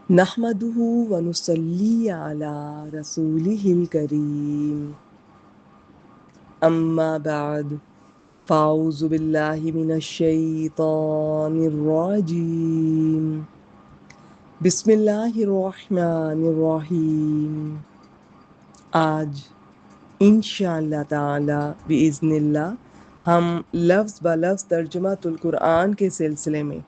نحمده ونصلي على رسوله الكريم أما بعد فأعوذ بالله من الشيطان الرجيم بسم الله الرحمن الرحيم آج انشاءاللہ تعالی بإذن اللہ ہم لفظ بلفظ ترجمہ القرآن کے سلسلے میں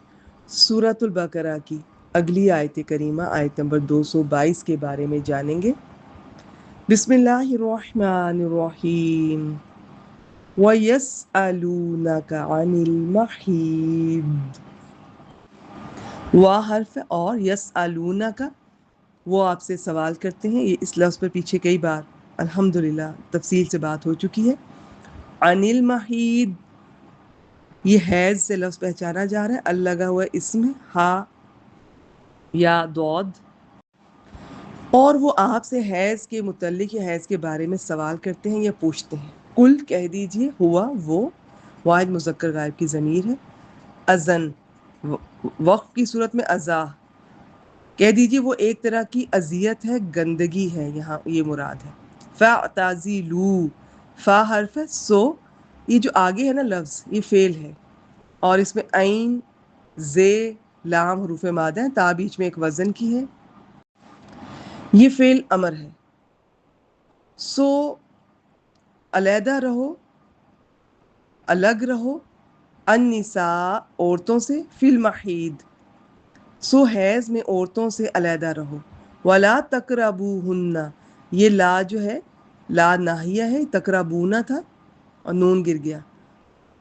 سورۃ البقرہ کی اگلی آیت کریمہ آیت نمبر 222 کے بارے میں جانیں گے۔ بسم اللہ الرحمن الرحیم وَيَسْأَلُونَكَ عَنِ الْمَحِيضِ، وا حرف اور یسألونک، وہ آپ سے سوال کرتے ہیں۔ یہ اس لفظ پر پیچھے کئی بار الحمدللہ تفصیل سے بات ہو چکی ہے۔ عن المحید، یہ حیض سے لفظ پہچانا جا رہا ہے، ال لگا ہوا ہے اس میں، ہا یا دود، اور وہ آپ سے حیض کے متعلق یا حیض کے بارے میں سوال کرتے ہیں یا پوچھتے ہیں۔ کل کہہ دیجئے، ہوا وہ واحد مذکر غائب کی ضمیر ہے، اذن وقف کی صورت میں ازا، کہہ دیجئے وہ ایک طرح کی اذیت ہے، گندگی ہے، یہاں یہ مراد ہے۔ فاعتزلوا، فا حرف ہے، سو یہ جو آگے ہے نا لفظ، یہ فعل ہے اور اس میں عین زے لام حروف مادہ ہیں، تا بیچ میں ایک وزن کی ہے، یہ فعل امر ہے۔ سو علیحدہ رہو، الگ رہو، النساء عورتوں سے، فی المحید سو حیض میں عورتوں سے علیحدہ رہو، ولا تقربوہن، یہ لا جو ہے لا ناہیہ ہے، تقربونا تھا اور نون گر گیا،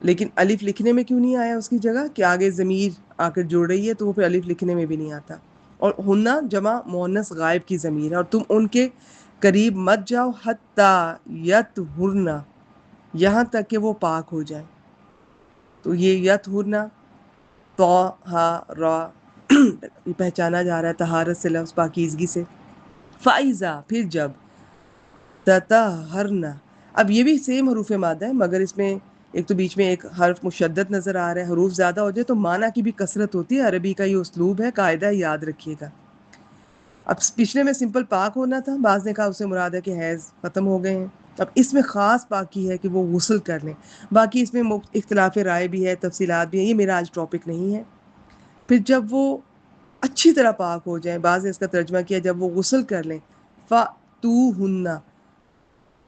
لیکن الف لکھنے میں کیوں نہیں آیا اس کی جگہ کہ آگے ضمیر آ کر جڑ رہی ہے تو وہ پھر الف لکھنے میں بھی نہیں آتا۔ اور ہنہ جمع مؤنث غائب کی ضمیر ہے، اور تم ان کے قریب مت جاؤ حتی یطہرن، یہاں تک کہ وہ پاک ہو جائیں۔ تو یہ یطہرن تو ہا را یہ پہچانا جا رہا ہے طہارت سے، لفظ پاکیزگی سے۔ فائزہ پھر جب، تطہرن، اب یہ بھی سیم حروف مادہ ہے مگر اس میں ایک تو بیچ میں ایک حرف مشدد نظر آ رہا ہے، حروف زیادہ ہو جائے تو معنی کی بھی کثرت ہوتی ہے، عربی کا یہ اسلوب ہے، قاعدہ ہے، یاد رکھیے گا۔ اب پچھلے میں سمپل پاک ہونا تھا، بعض نے کہا اسے مراد ہے کہ حیض ختم ہو گئے ہیں، اب اس میں خاص پاکی ہے کہ وہ غسل کر لیں۔ باقی اس میں اختلاف رائے بھی ہے، تفصیلات بھی ہیں، یہ میرا آج ٹاپک نہیں ہے۔ پھر جب وہ اچھی طرح پاک ہو جائیں، بعض نے اس کا ترجمہ کیا جب وہ غسل کر لیں، فَأْتُوهُنَّ،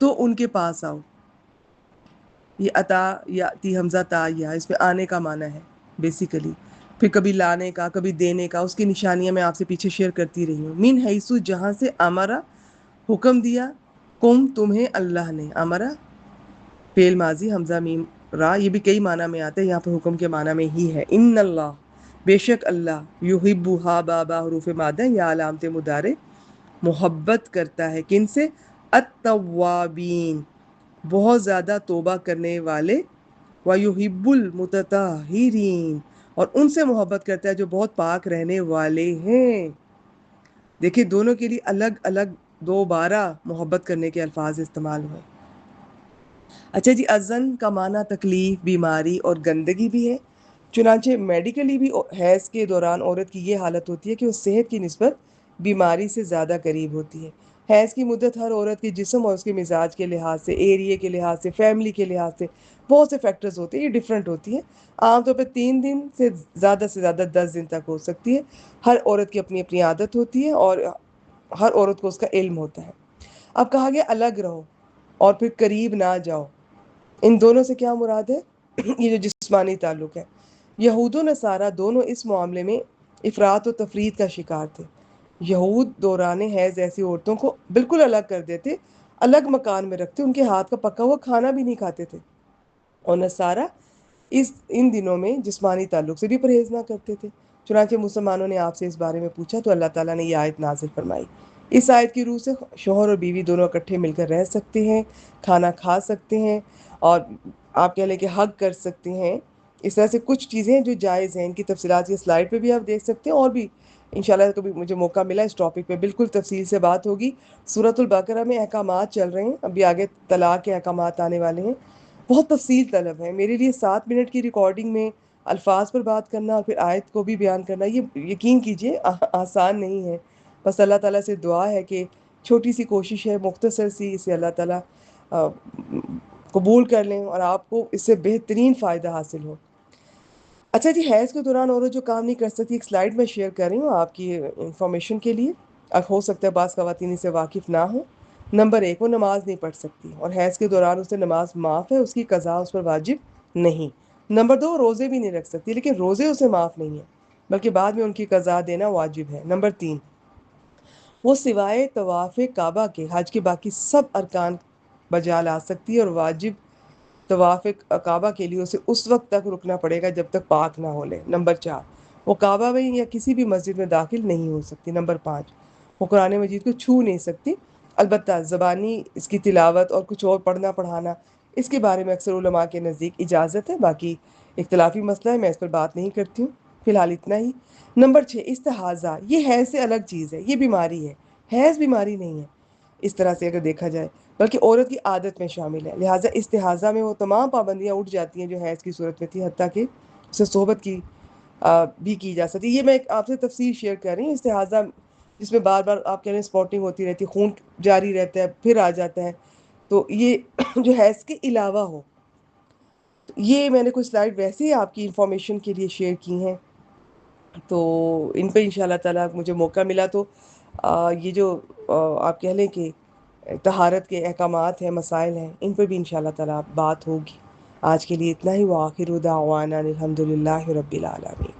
تو ان کے پاس آؤ۔ یہ عطا یا تی حمزہ تا یا، اس میں آنے کا معنی ہے بیسیکلی، پھر کبھی لانے کا، کبھی دینے کا، اس کی نشانیاں میں آپ سے پیچھے شیئر کرتی رہی ہوں۔ من حیث، جہاں سے، امرا حکم دیا، کم تمہیں، اللہ نے، امرا فعل ماضی حمزہ میم را، یہ بھی کئی معنی میں آتا ہے، یہاں پہ حکم کے معنی میں ہی ہے۔ ان اللہ، بے شک اللہ، یحب، ہا بابا حروف مادہ یا علامت مضارع، محبت کرتا ہے کن سے، التوابین، بہت زیادہ توبہ کرنے والے، وَيُحِبُّ الْمُتَطَہِّرِينَ، اور ان سے محبت کرتا ہے جو بہت پاک رہنے والے ہیں۔ دیکھیں دونوں کے لیے الگ الگ دوبارہ محبت کرنے کے الفاظ استعمال ہوئے۔ اچھا جی، ازن کا معنی تکلیف، بیماری اور گندگی بھی ہے، چنانچہ میڈیکلی بھی حیض کے دوران عورت کی یہ حالت ہوتی ہے کہ وہ صحت کی نسبت بیماری سے زیادہ قریب ہوتی ہے۔ حیض کی مدت ہر عورت کے جسم اور اس کے مزاج کے لحاظ سے، ایریے کے لحاظ سے، فیملی کے لحاظ سے بہت سے فیکٹرز ہوتے ہیں، یہ ڈیفرنٹ ہوتی ہے۔ عام طور پہ 3 دن سے زیادہ 10 دن تک ہو سکتی ہے۔ ہر عورت کی اپنی اپنی عادت ہوتی ہے اور ہر عورت کو اس کا علم ہوتا ہے۔ اب کہا گیا الگ رہو اور پھر قریب نہ جاؤ، ان دونوں سے کیا مراد ہے؟ یہ جو جسمانی تعلق ہے، یہود و نصارہ دونوں اس معاملے میں افراط و تفرید کا شکار تھے۔ یہود دوران حیض ایسی عورتوں کو بالکل الگ کر دیتے، الگ مکان میں رکھتے، ان کے ہاتھ کا پکا ہوا کھانا بھی نہیں کھاتے تھے، اور نصارہ ان دنوں میں جسمانی تعلق سے بھی پرہیز نہ کرتے تھے۔ چنانچہ مسلمانوں نے آپ سے اس بارے میں پوچھا تو اللہ تعالیٰ نے یہ آیت نازل فرمائی۔ اس آیت کی روح سے شوہر اور بیوی دونوں اکٹھے مل کر رہ سکتے ہیں، کھانا کھا سکتے ہیں، اور آپ کہہ لیں کہ حق کر سکتے ہیں۔ اس طرح سے کچھ چیزیں جو جائز ہیں، ان کی تفصیلات یہ سلائڈ پہ بھی آپ دیکھ سکتے ہیں، اور بھی انشاءاللہ کبھی مجھے موقع ملا اس ٹاپک پہ بالکل تفصیل سے بات ہوگی۔ سورۃ البقرہ میں احکامات چل رہے ہیں، ابھی آگے طلاق کے احکامات آنے والے ہیں، بہت تفصیل طلب ہے۔ میرے لیے 7 منٹ کی ریکارڈنگ میں الفاظ پر بات کرنا اور پھر آیت کو بھی بیان کرنا، یہ یقین کیجئے آسان نہیں ہے. بس اللہ تعالیٰ سے دعا ہے کہ چھوٹی سی کوشش ہے، مختصر سی، اسے اللہ تعالیٰ قبول کر لیں اور آپ کو اس سے بہترین فائدہ حاصل ہو. اچھا جی، حیض کے دوران عورت جو کام نہیں کر سکتی، ایک سلائیڈ میں شیئر کر رہی ہوں آپ کی انفارمیشن کے لیے. اب ہو سکتا ہے بعض خواتین اس سے واقف نہ ہوں. نمبر 1، وہ نماز نہیں پڑھ سکتی اور حیض کے دوران اسے نماز معاف ہے، اس کی قضا اس پر واجب نہیں. نمبر 2، روزے بھی نہیں رکھ سکتی، لیکن روزے اسے معاف نہیں ہیں بلکہ بعد میں ان کی قضا دینا واجب ہے. نمبر 3، وہ سوائے طواف کعبہ کے حج کے باقی سب ارکان بجا لا سکتی ہے، اور واجب طواف کعبہ کے لیے اسے اس وقت تک رکنا پڑے گا جب تک پاک نہ ہو لے. نمبر 4، وہ کعبہ میں یا کسی بھی مسجد میں داخل نہیں ہو سکتی. نمبر 5، وہ قرآن مجید کو چھو نہیں سکتی. البتہ زبانی اس کی تلاوت اور کچھ اور پڑھنا پڑھانا، اس کے بارے میں اکثر علماء کے نزدیک اجازت ہے، باقی اختلافی مسئلہ ہے، میں اس پر بات نہیں کرتی ہوں. فی الحال اتنا ہی. نمبر 6، استحاضہ. یہ حیض سے الگ چیز ہے، یہ بیماری ہے، حیض بیماری نہیں ہے اس طرح سے اگر دیکھا جائے، بلکہ عورت کی عادت میں شامل ہے. لہٰذا استحاضہ میں وہ تمام پابندیاں اٹھ جاتی ہیں جو حیض کی صورت میں تھی، حتیٰ کہ اسے صحبت کی بھی کی جا سکتی. یہ میں آپ سے تفصیل شیئر کر رہی ہوں. استحاضہ جس میں بار بار آپ کہہ رہے ہیں اسپاٹنگ ہوتی رہتی ہے، خون جاری رہتا ہے پھر آ جاتا ہے، تو یہ جو حیض کے علاوہ ہو. یہ میں نے کچھ سلائڈ ویسے ہی آپ کی انفارمیشن کے لیے شیئر کی ہیں، تو ان پہ انشاء اللہ تعالیٰ مجھے موقع ملا تو یہ جو آپ کہہ لیں کہ طہارت کے احکامات ہیں، مسائل ہیں، ان پہ بھی انشاء اللہ تعالیٰ بات ہوگی. آج کے لیے اتنا ہی. وآخر دعوانا الحمد للہ رب العالمین.